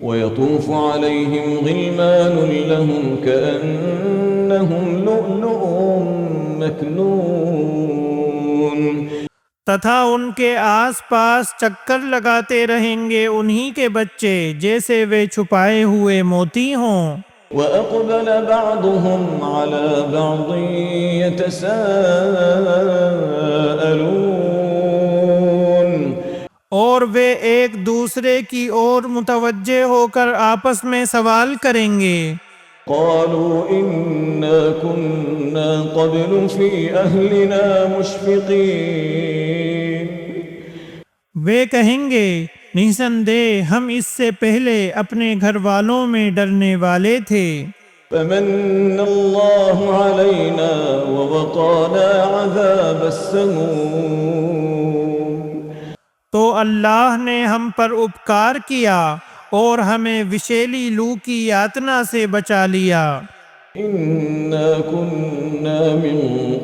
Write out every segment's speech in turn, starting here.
ويطوف عليهم غلمان لهم كأنهم لؤلؤ مكنون تتھا ان کے آس پاس چکر لگاتے رہیں گے انہی کے بچے جیسے وہ چھپائے ہوئے موتی ہوں۔ وأقبل بعضهم على بعض يتساءلون اور وہ ایک دوسرے کی اور متوجہ ہو کر آپس میں سوال کریں گے۔ قالوا إنا كنا قبل في أهلنا مشفقين وہ کہیں گے نسندے ہم اس سے پہلے اپنے گھر والوں میں ڈرنے والے تھے۔ فمن الله علينا ووقانا عذاب السموم تو اللہ نے ہم پر اپکار کیا اور ہمیں وشیلی لو کی یاتنا سے بچا لیا۔ إنا كنا من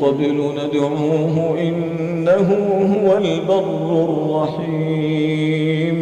قبل ندعوه إنه هو البر الرحيم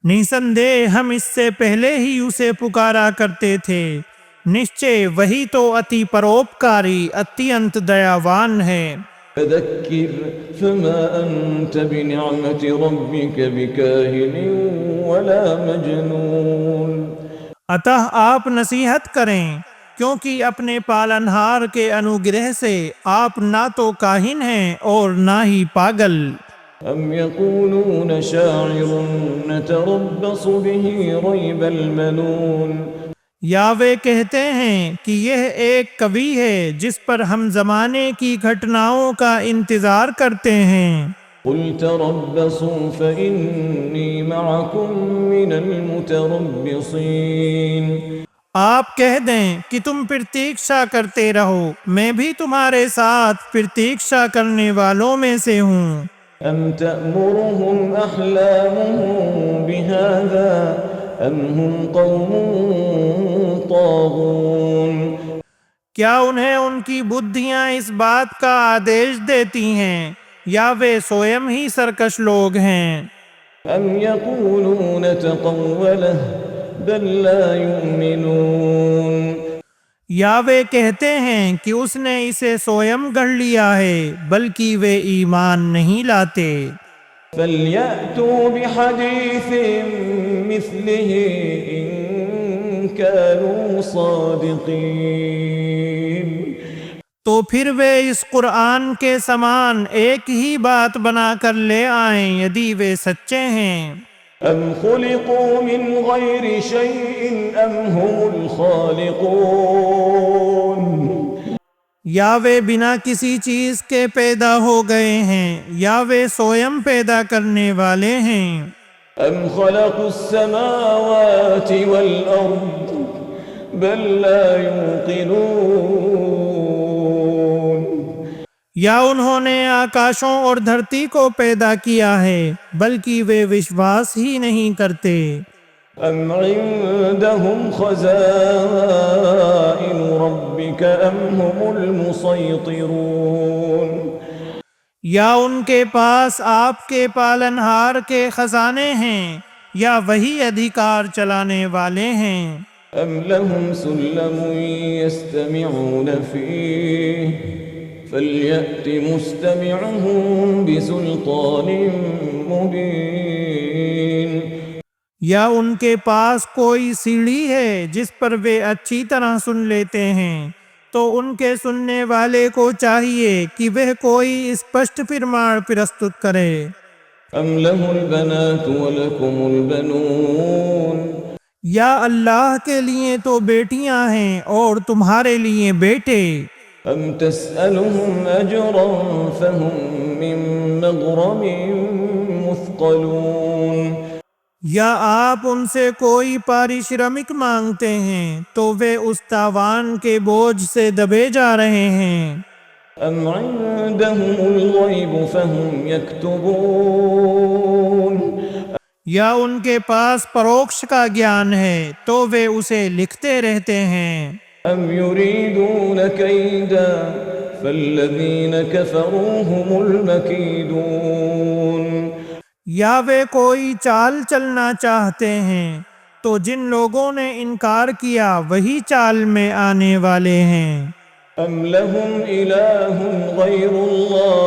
نسندے ہم اس سے پہلے ہی اسے پکارا کرتے تھے، نشچے وہی تو اتی پروپکاری اتینت دیاوان ہے۔ فذكر فما أنت بنعمة ربك بكاهن ولا مجنون اتہ آپ نصیحت کریں کیونکہ اپنے پالنہار کے انوگرہ سے آپ نہ تو کاہن ہیں اور نہ ہی پاگل۔ أم يقولون شاعر نتربص به ريب المنون یا وہ کہتے ہیں کہ یہ ایک کوی ہے جس پر ہم زمانے کی گھٹناؤں کا انتظار کرتے ہیں۔ قل تربصوا فإني معكم من المتربصين آپ کہہ دیں کہ تم پرتیکشا کرتے رہو، میں بھی تمہارے ساتھ پرتیکشا کرنے والوں میں سے ہوں۔ أم تأمرهم أحلامهم بهذا أم هم قوم طاغون کیا انہیں ان کی بدھیاں اس بات کا آدیش دیتی ہیں یا وہ سوئم ہی سرکش لوگ ہیں؟ أم يقولون تقوله بل لا يؤمنون یا وہ کہتے ہیں کہ اس نے اسے سوئم گڑھ لیا ہے بلکہ وہ ایمان نہیں لاتے۔ فَلْيَأْتُوا بِحَدِيثٍ مِثْلِهِ إِن كَانُوا صَادِقِينَ تو پھر وہ اس قرآن کے سمان ایک ہی بات بنا کر لے آئیں یدی وہ سچے ہیں۔ أَمْ خُلِقُوا مِنْ غَيْرِ شَيْءٍ أَمْ هُمُ الْخَالِقُونَ یا وہ بنا کسی چیز کے پیدا ہو گئے ہیں یا وہ سوئم پیدا کرنے والے ہیں۔ أَمْ خَلَقُوا السَّمَاوَاتِ وَالْأَرْضِ بَل لَّا يُوقِنُونَ یا انہوں نے آکاشوں اور دھرتی کو پیدا کیا ہے بلکہ وہ وشواس ہی نہیں کرتے۔ أَمْ عِندَهُمْ خَزَائِنُ رَبِّكَ أَمْ هُمُ الْمُصَيْطِرُونَ یا ان کے پاس آپ کے پالنہار کے خزانے ہیں یا وہی ادھیکار چلانے والے ہیں۔ أَمْ لَهُمْ سُلَّمٌ يَسْتَمِعُونَ فِيهِ فَلْيَأْتِ مُسْتَمِعُهُم بِسُلْطَانٍ مُبِينٍ یا ان کے پاس کوئی سیڑھی ہے جس پر وہ اچھی طرح سن لیتے ہیں تو ان کے سننے والے کو چاہیے کہ وہ کوئی اسپشٹ فرمان پرستت کرے۔ أَمْ لَهُ الْبَنَاتُ وَلَكُمُ الْبَنُونَ یا اللہ کے لیے تو بیٹیاں ہیں اور تمہارے لیے بیٹے۔ أَمْ تَسْأَلُهُمْ أَجْرًا فَهُمْ مِنْ مَغْرَمٍ مُثْقَلُونَ یا آپ ان سے کوئی پارشرمک مانگتے ہیں تو وہ اس تاوان کے بوجھ سے دبے جا رہے ہیں۔ أَمْ عِندَهُمُ الْغَيْبُ فَهُمْ يَكْتُبُونَ یا ان کے پاس پروکش کا گیان ہے تو وہ اسے لکھتے رہتے ہیں۔ أَمْ يُرِيدُونَ كَيْدًا فَالَّذِينَ كَفَرُوا هُمُ الْمَكِيدُونَ یا وہ کوئی چال چلنا چاہتے ہیں تو جن لوگوں نے انکار کیا وہی چال میں آنے والے ہیں۔ أم لهم إله غير الله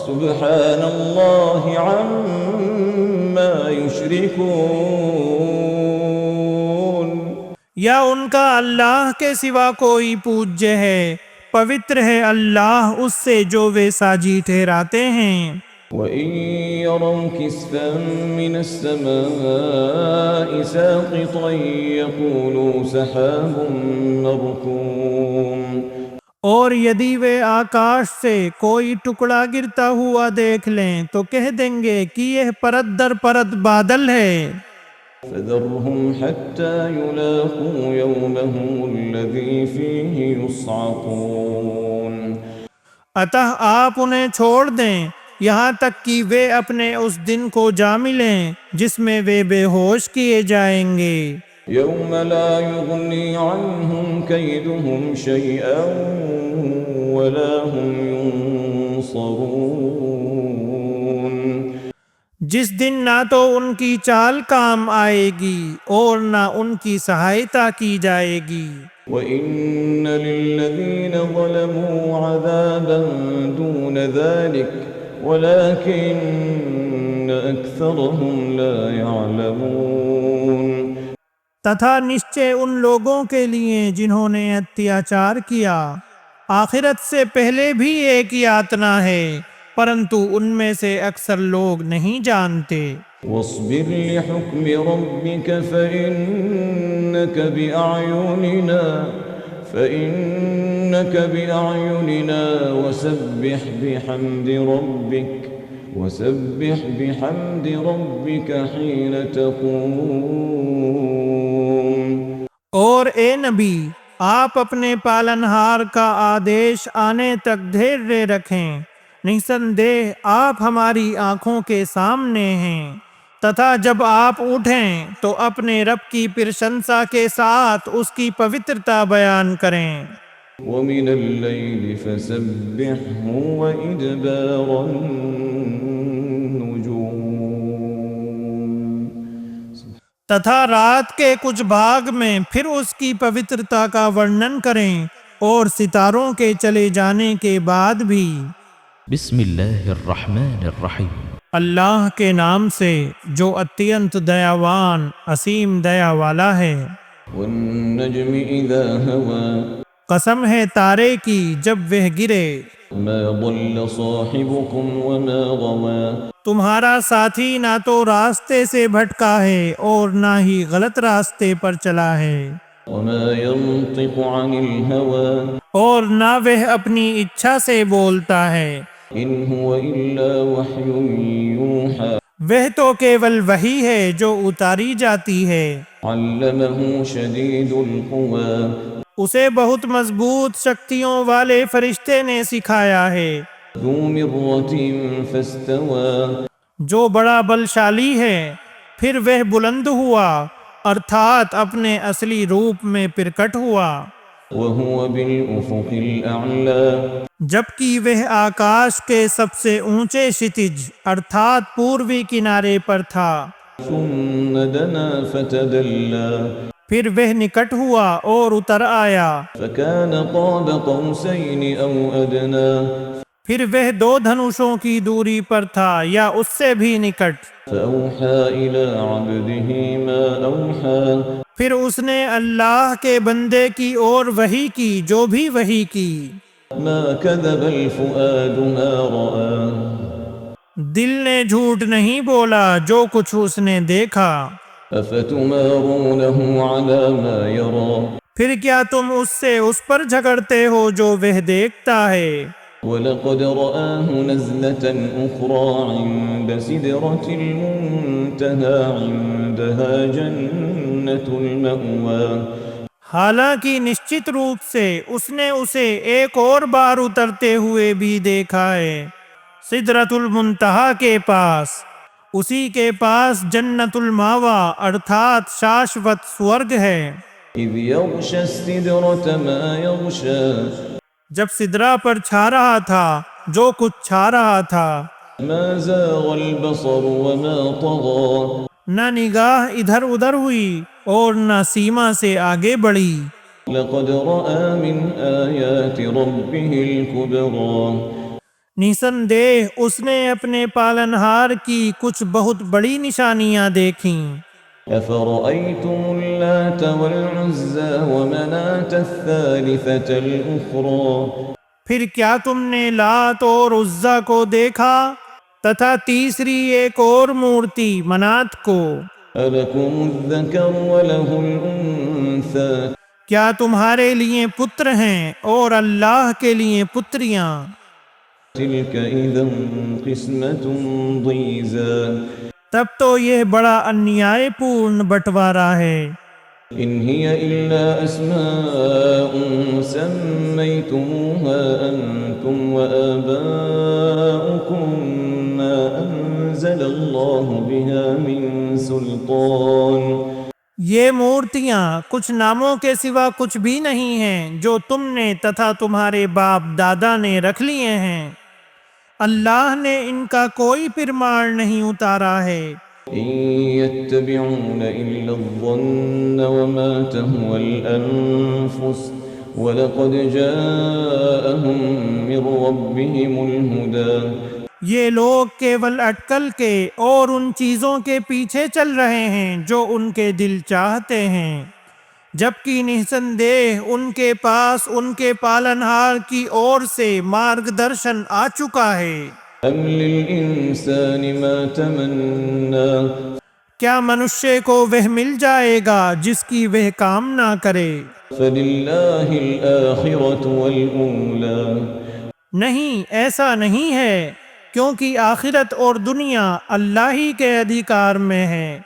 سبحان الله عما يشركون۔ یا ان کا اللہ کے سوا کوئی پوجیہ ہے، پوتر ہے اللہ اس سے جو وہ ساجی ٹھہراتے ہیں۔ وَإِن يَرَوْا كِسْفًا مِّنَ السَّمَاءِ سَاقِطًا يَقُولُوا سَحَابٌ مَّرْكُومٌ۔ اور یدی وہ آکاش سے کوئی ٹکڑا گرتا ہوا دیکھ لیں تو کہہ دیں گے کہ یہ پرت در پرت بادل ہے۔ فَذَرْهُمْ حَتَّى يُلَاقُوا يَوْمَهُمُ الَّذِي فِيهِ يُصْعَقُونَ۔ اتہ آپ انہیں چھوڑ دیں یہاں تک کہ وہ اپنے اس دن کو جا ملیں جس میں وہ بے ہوش کیے جائیں گے۔ يَوْمَ لَا يُغْنِي عَنْهُمْ كَيْدُهُمْ شَيْئًا وَلَا هُمْ يُنصَرُونَ۔ جس دن نہ تو ان کی چال کام آئے گی اور نہ ان کی سہایتا کی جائے گی۔ وَإِنَّ لِلَّذِينَ ظَلَمُوا عَذَابًا دُونَ ذَلِكَ وَلَكِنَّ أَكْثَرَهُمْ لَا يَعْلَمُونَ۔ تتھا نشچے ان لوگوں کے لیے جنہوں نے اتیاچار کیا آخرت سے پہلے بھی ایک یاتنا ہے، پرنتو ان میں سے اکثر لوگ نہیں جانتے۔ وَاصْبِرْ لِحُكْمِ رَبِّكَ فَإِنَّكَ بِأَعْيُنِنَا وَسَبِّحْ بِحَمْدِ رَبِّكَ حِينَ تَقُومُ۔ اور اے نبی آپ اپنے پالنہار کا آدیش آنے تک دھیرے رکھیں، نسندیہ آپ ہماری آنکھوں کے سامنے ہیں، تتھا جب آپ اٹھیں تو اپنے رب کی پرشنسا کے ساتھ اس کی پوترتا بیان کریں۔ وَمِنَ اللَّيْلِ فَسَبِّحْهُ وَإِدْبَارَ النُّجُومِ۔ تتھا رات کے کچھ بھاگ میں پھر اس کی پوترتا کا ورنن کریں اور ستاروں کے چلے جانے کے بعد بھی۔ بسم اللہ الرحمن الرحیم۔ اللہ کے نام سے جو اتینت دیاوان اسیم دیا والا ہے۔ وَالنَّجْمِ إِذَا هَوَى قسم ہے تارے کی جب وہ گرے۔ مَا ضَلَّ صَاحِبُكُمْ وَمَا غَوَى تمہارا ساتھی نہ تو راستے سے بھٹکا ہے اور نہ ہی غلط راستے پر چلا ہے۔ وَمَا يَنطِقُ عَنِ الْهَوَى اور نہ وہ اپنی اچھا سے بولتا ہے۔ إِنْ هُوَ إِلَّا وَحْيٌ يُوحَى وہ تو کیول وحی ہے جو اتاری جاتی ہے۔ عَلَّمَهُ شَدِيدُ الْقُوَى اسے بہت مضبوط شکتیوں والے فرشتے نے سکھایا ہے۔ ذُو مِرَّةٍ فَاسْتَوَى جو بڑا بلشالی ہے پھر وہ بلند ہوا ارتھات اپنے اصلی روپ میں پرکٹ ہوا۔ وَهُوَ بِالْأُفُقِ الْأَعْلَى جبکہ وہ آکاش کے سب سے اونچے شتج ارتھات پوروی کنارے پر تھا۔ ثُمَّ دَنَا فَتَدَلَّى پھر وہ نکٹ ہوا اور اتر آیا۔ فَكَانَ قَابَ قَوْسَيْنِ أَوْ أَدْنَى پھر وہ دو دھنوشوں کی دوری پر تھا یا اس سے بھی نکٹ۔ فَأَوْحَى إِلَىٰ عَبْدِهِ مَا أَوْحَى پھر اس نے اللہ کے بندے کی اور وحی کی جو بھی وحی کی۔ مَا كَذَبَ الْفُؤَادُ مَا رَأَىٰ دل نے جھوٹ نہیں بولا جو کچھ اس نے دیکھا۔ أَفَتُمَارُونَهُ عَلَىٰ مَا يَرَىٰ پھر کیا تم اس سے اس پر جھگڑتے ہو جو وہ دیکھتا ہے۔ وَلَقَدْ رَآهُ نَزْلَةً أُخْرَىٰ عِندَ سِدْرَةِ الْمُنتَهَىٰ عِندَهَا جَنَّةُ الْمَأْوَىٰ حالانکہ نشچت روپ سے اس نے اسے ایک اور بار اترتے ہوئے بھی دیکھا ہے سدرۃ المنتہا کے پاس، اسی کے پاس جنت الماوا ارتھات شاشوت سورگ ہے۔ إِذْ يَغْشَى السِّدْرَةَ مَا يَغْشَىٰ جب سدرا پر چھا رہا تھا جو کچھ چھا رہا تھا۔ ما زاغ البصر وما طغى نہ نگاہ ادھر ادھر ہوئی اور نہ سیما سے آگے بڑھی۔ لقد رأى من آيات ربه الكبرى نسندہ اس نے اپنے پالنہار کی کچھ بہت بڑی نشانیاں دیکھیں۔ أفرأيتم اللات والعزى ومناة الثالثة الأخرى پھر کیا تم نے لات اور عزا کو دیکھا تتھا تیسری ایک اور مورتی منات کو؟ ألكم الذكر وله الأنثى کیا تمہارے لیے پتر ہیں اور اللہ کے لیے پتریاں؟ تلك إذا قسمة ضيزى تب تو یہ بڑا انیائے پورن بٹوارا ہے۔ إن هي إلا أسماء سميتموها أنتم وآباؤكم ما أنزل الله بها من سلطان یہ مورتیاں کچھ ناموں کے سوا کچھ بھی نہیں ہیں جو تم نے تتھا تمہارے باپ دادا نے رکھ لیے ہیں۔ اللہ نے ان کا کوئی فرمان نہیں اتارا ہے۔ إن يتبعون إلا الظن وما تهوى الأنفس ولقد جاءهم من ربهم الهدى یہ لوگ کیول اٹکل کے اور ان چیزوں کے پیچھے چل رہے ہیں جو ان کے دل چاہتے ہیں، جبکہ نسندہ ان کے پاس ان کے پالنہار کی اور سے مارگ درشن آ چکا ہے۔ أم للإنسان ما تمنى کیا منشے کو وہ مل جائے گا جس کی وہ کامنا کرے؟ فلله الآخرة والأولى نہیں، ایسا نہیں ہے، کیونکہ آخرت اور دنیا اللہ ہی کے ادھیکار میں ہے۔